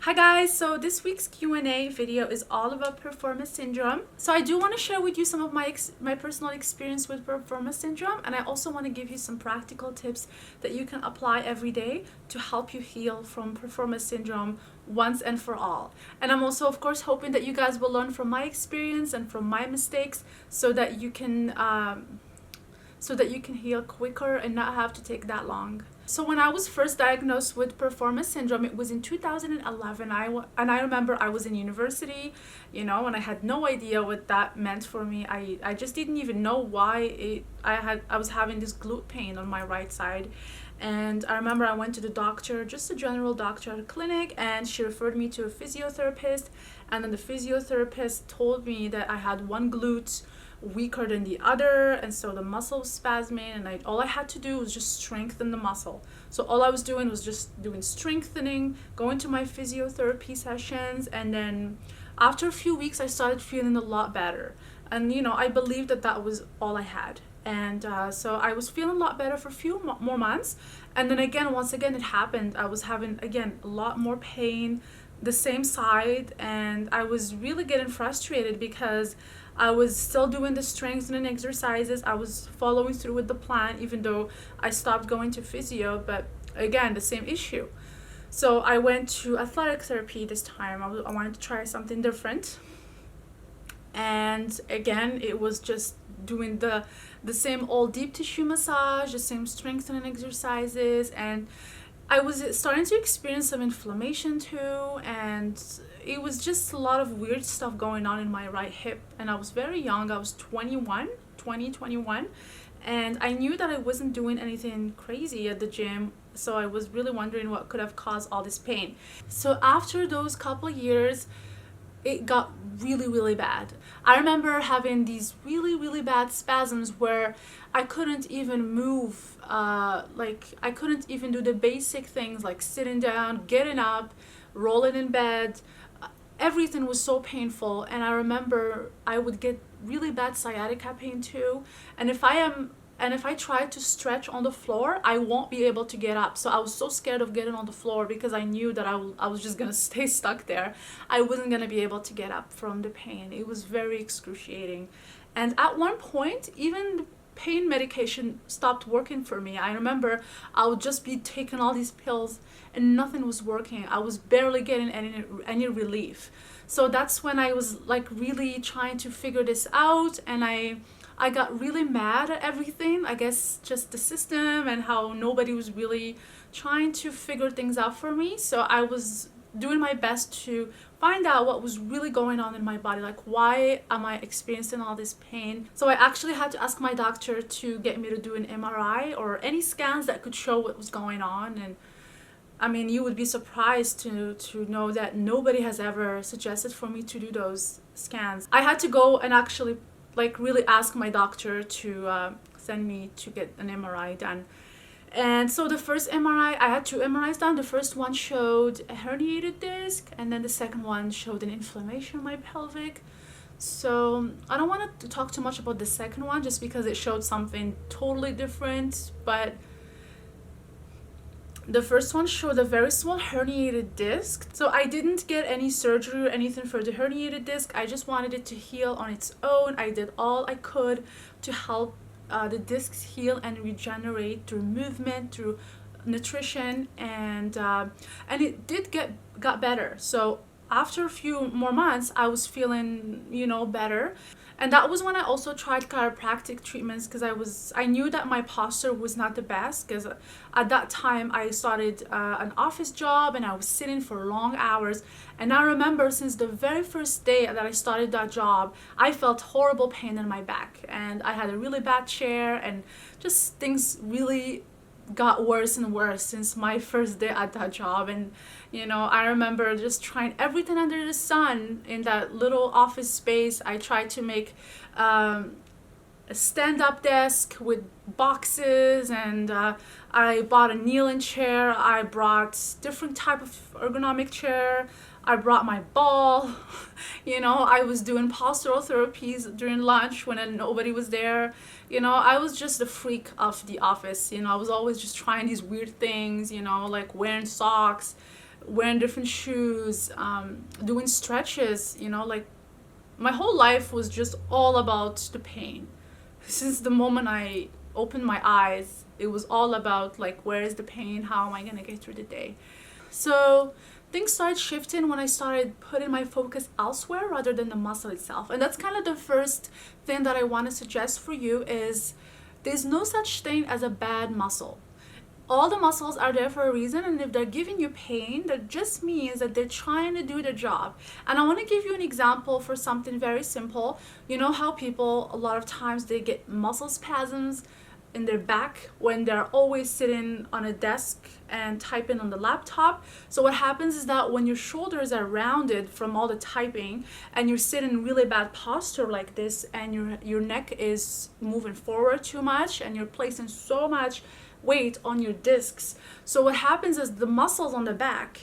Hi guys, so this week's Q&A video is all about Piriformis syndrome. So I do want to share with you some of my personal experience with Piriformis syndrome, and I also want to give you some practical tips that you can apply every day to help you heal from Piriformis syndrome once and for all. And I'm also, of course, hoping that you guys will learn from my experience and from my mistakes so that you can heal quicker and not have to take that long. So when I was first diagnosed with Piriformis syndrome, it was in 2011. I remember I was in university, and I had no idea what that meant for me. I just didn't even know why I was having this glute pain on my right side. And I remember I went to the doctor, just a general doctor at a clinic, and she referred me to a physiotherapist. And then the physiotherapist told me that I had one glute weaker than the other, and so the muscle was spasming, and all I had to do was just strengthen the muscle. So all I was doing was just doing strengthening, going to my physiotherapy sessions, and then after a few weeks I started feeling a lot better. And I believed that was all I had. And so I was feeling a lot better for a few more months, and then once again it happened. I was having again a lot more pain, the same side, and I was really getting frustrated because I was still doing the strengthening exercises. I was following through with the plan even though I stopped going to physio, but again the same issue. So I went to athletic therapy this time. I wanted to try something different, and again it was just doing the same old deep tissue massage, the same strengthening exercises, and I was starting to experience some inflammation too, and it was just a lot of weird stuff going on in my right hip. And I was very young. I was 21, and I knew that I wasn't doing anything crazy at the gym, so I was really wondering what could have caused all this pain. So after those couple years, it got really bad. I remember having these really bad spasms where I couldn't even move, I couldn't even do the basic things like sitting down, getting up, rolling in bed. Everything was so painful, and I remember I would get really bad sciatica pain too, and if I tried to stretch on the floor, I won't be able to get up. So I was so scared of getting on the floor because I knew that I was just gonna stay stuck there. I wasn't gonna be able to get up from the pain. It was very excruciating. And at one point, even the pain medication stopped working for me. I remember I would just be taking all these pills and nothing was working. I was barely getting any relief. So that's when I was like really trying to figure this out, and I got really mad at everything. I guess just the system and how nobody was really trying to figure things out for me. So I was doing my best to find out what was really going on in my body, like why am I experiencing all this pain. So I actually had to ask my doctor to get me to do an MRI or any scans that could show what was going on. And I mean, you would be surprised to know that nobody has ever suggested for me to do those scans. I had to go and actually really ask my doctor to send me to get an MRI done. And so the first MRI, I had two MRIs done. The first one showed a herniated disc, and then the second one showed an inflammation in my pelvic. So I don't want to talk too much about the second one just because it showed something totally different, but the first one showed a very small herniated disc. So I didn't get any surgery or anything for the herniated disc. I just wanted it to heal on its own. I did all I could to help the discs heal and regenerate through movement, through nutrition, and it got better. So after a few more months, I was feeling better. And that was when I also tried chiropractic treatments because I knew that my posture was not the best, because at that time I started an office job and I was sitting for long hours. And I remember since the very first day that I started that job, I felt horrible pain in my back, and I had a really bad chair, and just things really got worse and worse since my first day at that job. And I remember just trying everything under the sun in that little office space. I tried to make a stand-up desk with boxes, and I bought a kneeling chair. I brought different type of ergonomic chair. I brought my ball. I was doing postural therapies during lunch when nobody was there. I was just a freak of the office. I was always just trying these weird things, like wearing socks, wearing different shoes, doing stretches, like my whole life was just all about the pain. Since the moment I opened my eyes, it was all about like, where is the pain? How am I gonna get through the day? So things started shifting when I started putting my focus elsewhere rather than the muscle itself. And that's kind of the first thing that I want to suggest for you is there's no such thing as a bad muscle. All the muscles are there for a reason, and if they're giving you pain, that just means that they're trying to do the job. And I want to give you an example for something very simple. You know how people, a lot of times, they get muscle spasms in their back when they're always sitting on a desk and typing on the laptop. So what happens is that when your shoulders are rounded from all the typing and you're sitting in really bad posture like this, and your neck is moving forward too much and you're placing so much weight on your discs. So what happens is the muscles on the back,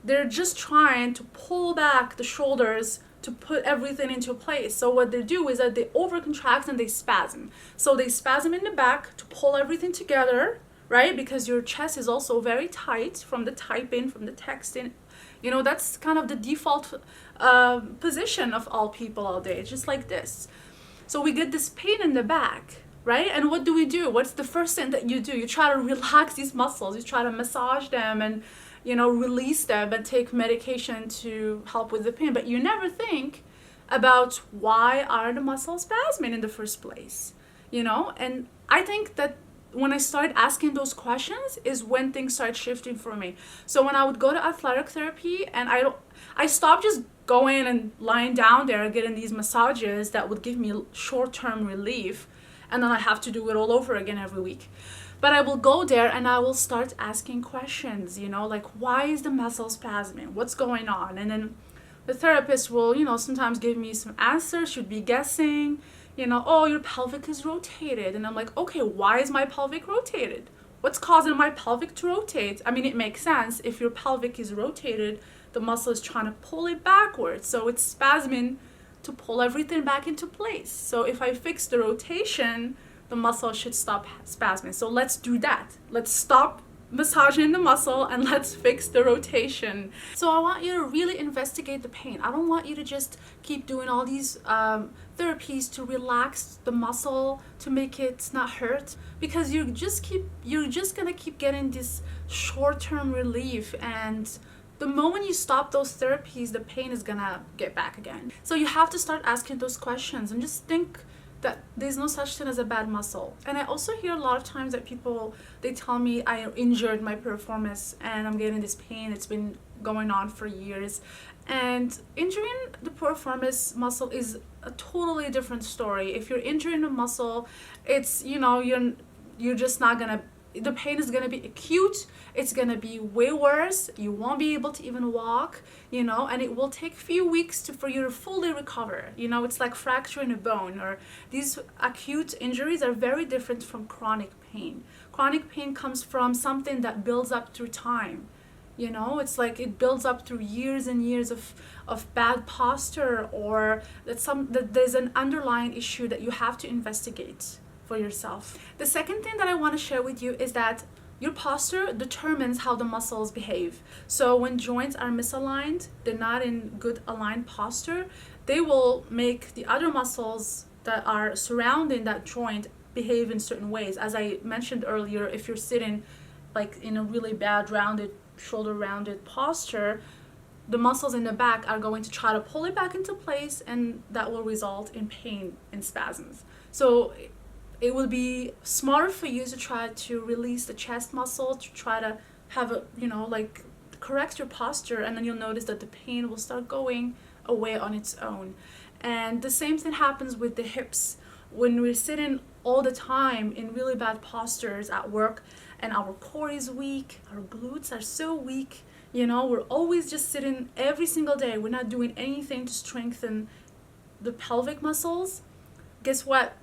they're just trying to pull back the shoulders to put everything into place. So what they do is that they overcontract and they spasm. So they spasm in the back to pull everything together, right? Because your chest is also very tight from the typing, from the texting. That's kind of the default position of all people all day, just like this. So we get this pain in the back, right? And what do we do? What's the first thing that you do? You try to relax these muscles. You try to massage them and, release them and take medication to help with the pain. But you never think about why are the muscles spasming in the first place, And I think that when I started asking those questions is when things started shifting for me. So when I would go to athletic therapy, and I stopped just going and lying down there getting these massages that would give me short-term relief, and then I have to do it all over again every week. But I will go there and I will start asking questions, like, why is the muscle spasming? What's going on? And then the therapist will, sometimes give me some answers, should be guessing, oh, your pelvic is rotated. And I'm like, okay, why is my pelvic rotated? What's causing my pelvic to rotate? I mean, it makes sense. If your pelvic is rotated, the muscle is trying to pull it backwards. So it's spasming to pull everything back into place. So if I fix the rotation, the muscle should stop spasming. So let's do that. Let's stop massaging the muscle and let's fix the rotation. So I want you to really investigate the pain. I don't want you to just keep doing all these therapies to relax the muscle to make it not hurt, because you're just gonna keep getting this short-term relief, and the moment you stop those therapies, the pain is gonna get back again. So you have to start asking those questions and just think that there's no such thing as a bad muscle. And I also hear a lot of times that people, they tell me I injured my piriformis and I'm getting this pain. It's been going on for years. And injuring the piriformis muscle is a totally different story. If you're injuring a muscle, it's, you're just not gonna, the pain is going to be acute. It's going to be way worse. You won't be able to even walk, and it will take a few weeks for you to fully recover. It's like fracturing a bone, or these acute injuries are very different from chronic pain. Chronic pain comes from something that builds up through time. It's like it builds up through years and years of bad posture, or that there's an underlying issue that you have to investigate for yourself. The second thing that I want to share with you is that your posture determines how the muscles behave. So when joints are misaligned, they're not in good aligned posture, they will make the other muscles that are surrounding that joint behave in certain ways. As I mentioned earlier, if you're sitting like in a really bad shoulder rounded posture, the muscles in the back are going to try to pull it back into place, and that will result in pain and spasms. So it will be smarter for you to try to release the chest muscle, to try to have a, correct your posture, and then you'll notice that the pain will start going away on its own. And the same thing happens with the hips. When we're sitting all the time in really bad postures at work and our core is weak, our glutes are so weak, we're always just sitting every single day. We're not doing anything to strengthen the pelvic muscles. Guess what?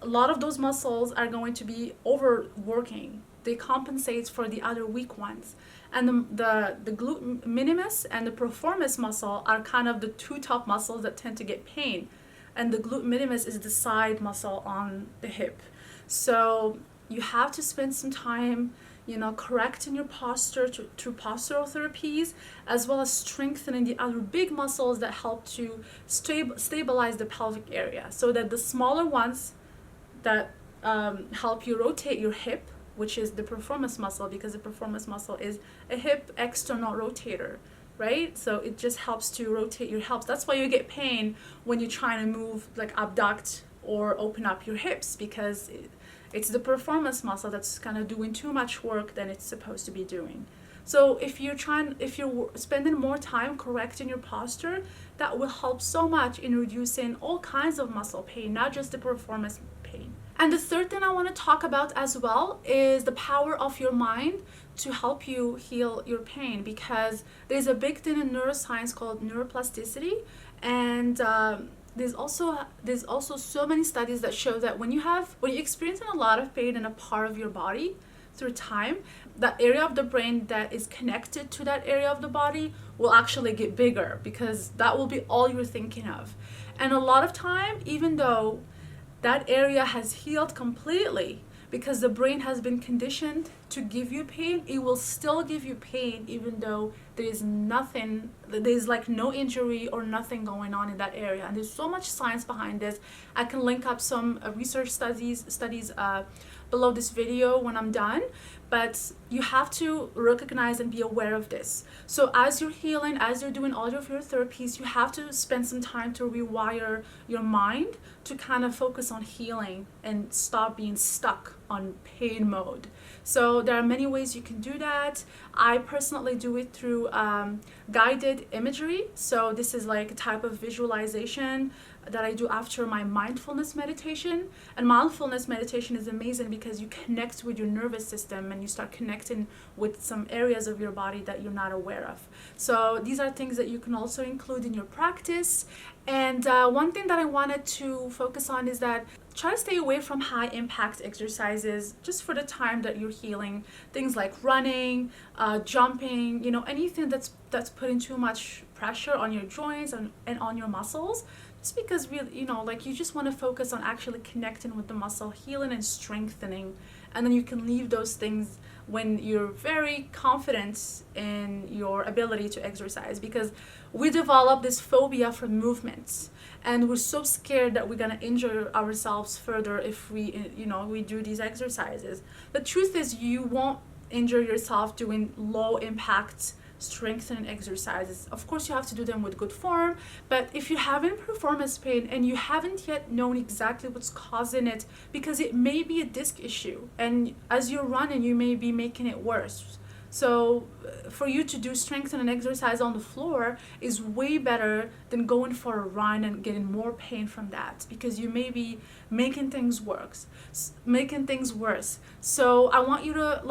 A lot of those muscles are going to be overworking. They compensate for the other weak ones. And the glute minimus and the piriformis muscle are kind of the two top muscles that tend to get pain. And the glute minimus is the side muscle on the hip. So you have to spend some time, correcting your posture through postural therapies, as well as strengthening the other big muscles that help to stabilize the pelvic area, so that the smaller ones that help you rotate your hip, which is the piriformis muscle, because the piriformis muscle is a hip external rotator, right? So it just helps to rotate your hips. That's why you get pain when you're trying to move, like abduct or open up your hips, because it's the piriformis muscle that's kind of doing too much work than it's supposed to be doing. So if you're spending more time correcting your posture, that will help so much in reducing all kinds of muscle pain, not just the piriformis pain. And the third thing I want to talk about as well is the power of your mind to help you heal your pain, because there's a big thing in neuroscience called neuroplasticity, and there's also so many studies that show that when you're experiencing a lot of pain in a part of your body through time, that area of the brain that is connected to that area of the body will actually get bigger, because that will be all you're thinking of. And a lot of time, even though that area has healed completely, because the brain has been conditioned to give you pain, it will still give you pain even though there's like no injury or nothing going on in that area. And there's so much science behind this. I can link up some research studies below this video when I'm done, but you have to recognize and be aware of this. So as you're healing, as you're doing all of your therapies, you have to spend some time to rewire your mind to kind of focus on healing and stop being stuck on pain mode. So there are many ways you can do that. I personally do it through guided imagery. So this is like a type of visualization that I do after my mindfulness meditation. And mindfulness meditation is amazing because you connect with your nervous system and you start connecting with some areas of your body that you're not aware of. So these are things that you can also include in your practice. And one thing that I wanted to focus on is that try to stay away from high impact exercises just for the time that you're healing. Things like running, jumping, anything that's putting too much pressure on your joints and on your muscles. Just because really, you just want to focus on actually connecting with the muscle, healing and strengthening. And then you can leave those things when you're very confident in your ability to exercise, because we develop this phobia for movements, and we're so scared that we're going to injure ourselves further if we do these exercises. The truth is, you won't injure yourself doing low impact strengthening exercises. Of course, you have to do them with good form, but if you're having piriformis pain and you haven't yet known exactly what's causing it, because it may be a disc issue, and as you're running, you may be making it worse. So for you to do strengthening exercise on the floor is way better than going for a run and getting more pain from that, because you may be making things worse. So I want you to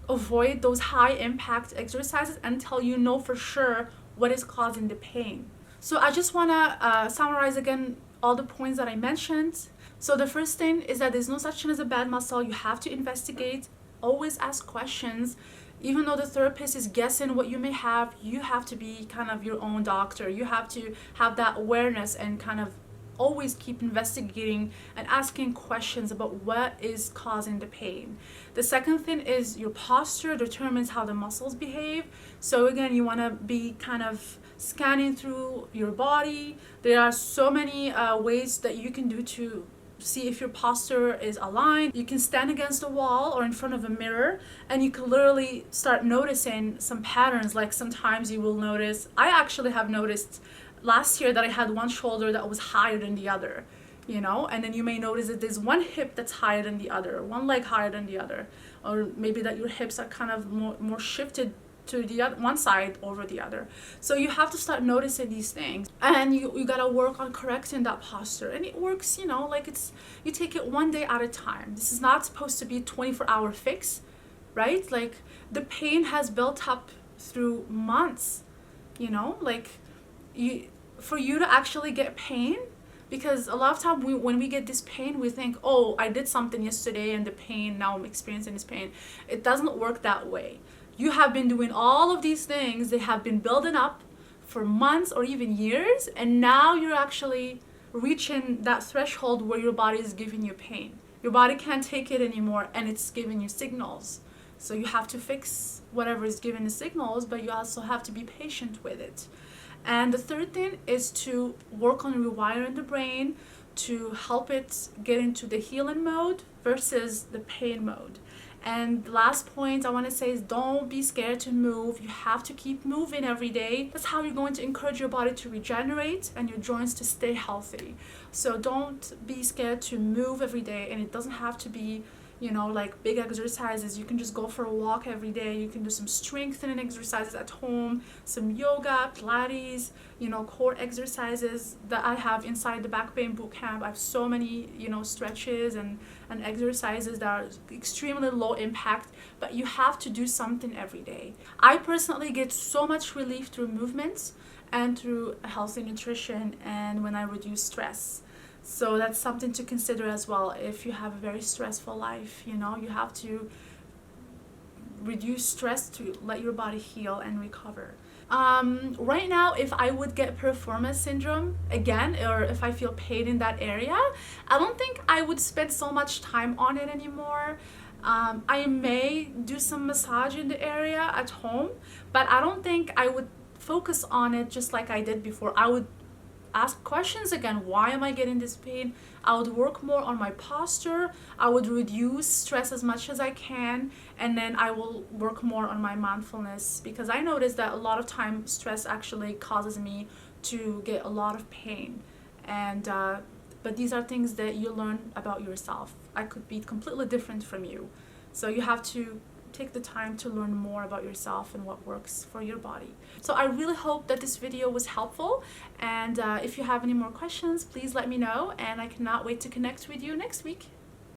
avoid those high impact exercises until you know for sure what is causing the pain. So I just want to summarize again all the points that I mentioned. So the first thing is that there's no such thing as a bad muscle. You have to investigate, always ask questions. Even though the therapist is guessing what you may have, you have to be kind of your own doctor. You have to have that awareness and kind of always keep investigating and asking questions about what is causing the pain. The second thing is your posture determines how the muscles behave. So again, you want to be kind of scanning through your body. There are so many ways that you can do to see if your posture is aligned. You can stand against a wall or in front of a mirror, and you can literally start noticing some patterns. Like sometimes you will notice, I actually have noticed last year that I had one shoulder that was higher than the other, and then you may notice that there's one hip that's higher than the other, one leg higher than the other, or maybe that your hips are kind of more shifted to the other, one side over the other. So you have to start noticing these things, and you gotta work on correcting that posture. And it works, you take it one day at a time. This is not supposed to be a 24-hour fix, right? Like the pain has built up through months, for you to actually get pain, because a lot of time when we get this pain, we think, oh, I did something yesterday and the pain, now I'm experiencing this pain. It doesn't work that way. You have been doing all of these things, they have been building up for months or even years, and now you're actually reaching that threshold where your body is giving you pain. Your body can't take it anymore and it's giving you signals. So you have to fix whatever is giving the signals, but you also have to be patient with it. And the third thing is to work on rewiring the brain to help it get into the healing mode versus the pain mode. And the last point I want to say is don't be scared to move. You have to keep moving every day. That's how you're going to encourage your body to regenerate and your joints to stay healthy. So don't be scared to move every day, and it doesn't have to be, like big exercises. You can just go for a walk every day. You can do some strengthening exercises at home, some yoga, Pilates, core exercises that I have inside the back pain boot camp. I have so many, stretches and exercises that are extremely low impact, but you have to do something every day. I personally get so much relief through movements and through healthy nutrition and when I reduce stress. So that's something to consider as well. If you have a very stressful life, you have to reduce stress to let your body heal and recover. Right now, if I would get piriformis syndrome again, or if I feel pain in that area, I don't think I would spend so much time on it anymore. I may do some massage in the area at home, but I don't think I would focus on it just like I did before. I would ask questions again. Why am I getting this pain? I would work more on my posture. I would reduce stress as much as I can, and then I will work more on my mindfulness, because I noticed that a lot of time stress actually causes me to get a lot of pain. And but these are things that you learn about yourself. I could be completely different from you, so you have to take the time to learn more about yourself and what works for your body. So I really hope that this video was helpful, and if you have any more questions, please let me know, and I cannot wait to connect with you next week.